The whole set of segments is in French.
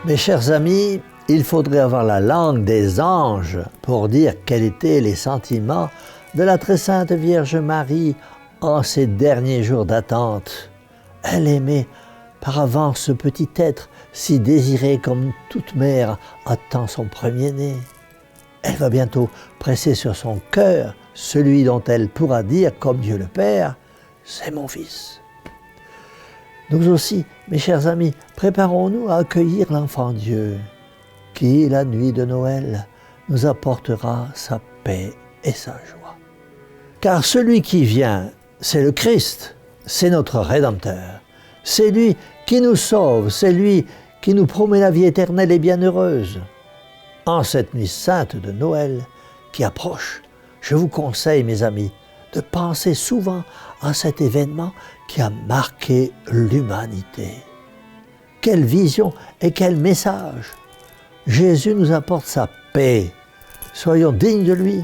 Mes chers amis, il faudrait avoir la langue des anges pour dire quels étaient les sentiments de la très sainte Vierge Marie en ces derniers jours d'attente. Elle aimait par avance ce petit être si désiré comme toute mère attend son premier-né. Elle va bientôt presser sur son cœur celui dont elle pourra dire, comme Dieu le Père, « C'est mon fils ». Nous aussi, mes chers amis, préparons-nous à accueillir l'enfant Dieu, qui, la nuit de Noël, nous apportera sa paix et sa joie. Car celui qui vient, c'est le Christ, c'est notre Rédempteur. C'est lui qui nous sauve, c'est lui qui nous promet la vie éternelle et bienheureuse. En cette nuit sainte de Noël qui approche, je vous conseille, mes amis, de penser souvent à cet événement qui a marqué l'humanité. Quelle vision et quel message! Jésus nous apporte sa paix. Soyons dignes de lui.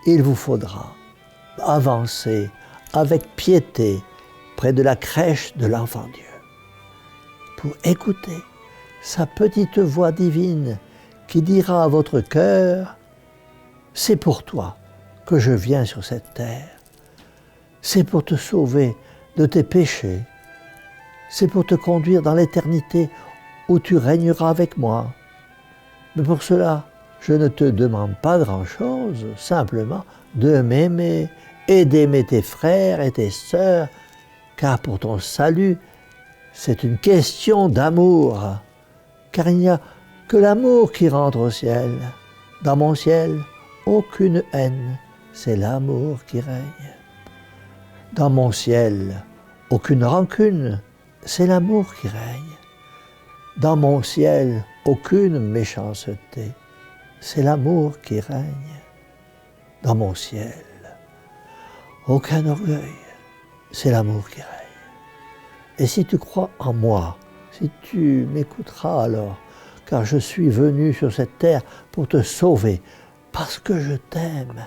Il vous faudra avancer avec piété près de la crèche de l'enfant Dieu pour écouter sa petite voix divine qui dira à votre cœur « C'est pour toi que je viens sur cette terre. C'est pour te sauver de tes péchés. C'est pour te conduire dans l'éternité où tu régneras avec moi. Mais pour cela, je ne te demande pas grand-chose, simplement de m'aimer et d'aimer tes frères et tes sœurs, car pour ton salut, c'est une question d'amour. Car il n'y a que l'amour qui rentre au ciel. Dans mon ciel, aucune haine, c'est l'amour qui règne. Dans mon ciel, aucune rancune, c'est l'amour qui règne. Dans mon ciel, aucune méchanceté, c'est l'amour qui règne. Dans mon ciel, aucun orgueil, c'est l'amour qui règne. Et si tu crois en moi, si tu m'écouteras alors, car je suis venu sur cette terre pour te sauver, parce que je t'aime.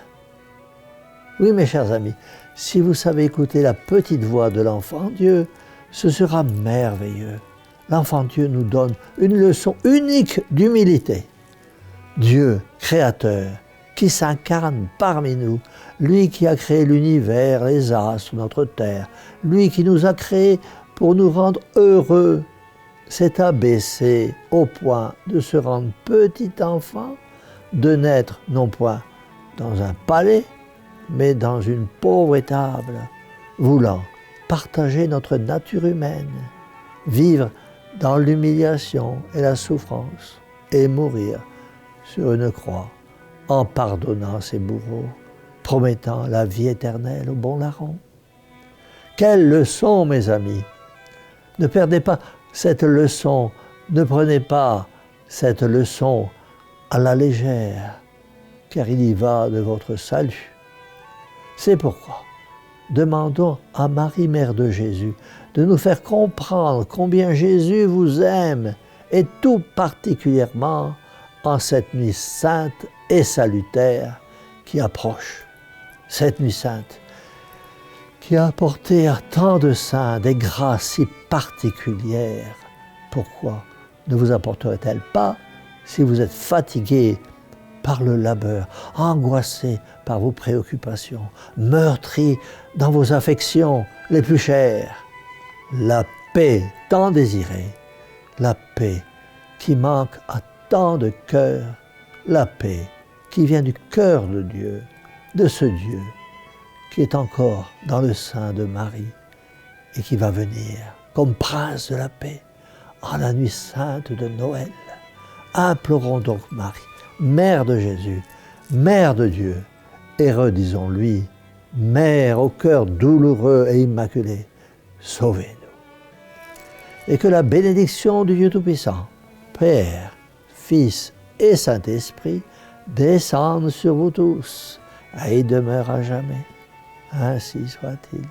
Oui, mes chers amis, si vous savez écouter la petite voix de l'enfant Dieu, ce sera merveilleux. L'enfant Dieu nous donne une leçon unique d'humilité. Dieu, créateur, qui s'incarne parmi nous, lui qui a créé l'univers, les astres, notre terre, lui qui nous a créés pour nous rendre heureux, s'est abaissé au point de se rendre petit enfant, de naître non point dans un palais, mais dans une pauvre étable, voulant partager notre nature humaine, vivre dans l'humiliation et la souffrance, et mourir sur une croix, en pardonnant ses bourreaux, promettant la vie éternelle au bon larron. Quelle leçon, mes amis! Ne perdez pas cette leçon, ne prenez pas cette leçon à la légère, car il y va de votre salut. C'est pourquoi demandons à Marie, Mère de Jésus, de nous faire comprendre combien Jésus vous aime, et tout particulièrement en cette nuit sainte et salutaire qui approche. Cette nuit sainte qui a apporté à tant de saints des grâces si particulières. Pourquoi ne vous apporterait-elle pas si vous êtes fatigué par le labeur, angoissé par vos préoccupations, meurtri dans vos affections les plus chères? La paix tant désirée, la paix qui manque à tant de cœurs, la paix qui vient du cœur de Dieu, de ce Dieu qui est encore dans le sein de Marie et qui va venir comme prince de la paix en la nuit sainte de Noël. Implorons donc Marie, Mère de Jésus, Mère de Dieu, et redisons-lui, Mère au cœur douloureux et immaculé, sauvez-nous. Et que la bénédiction du Dieu Tout-Puissant, Père, Fils et Saint-Esprit, descende sur vous tous et demeure à jamais. Ainsi soit-il.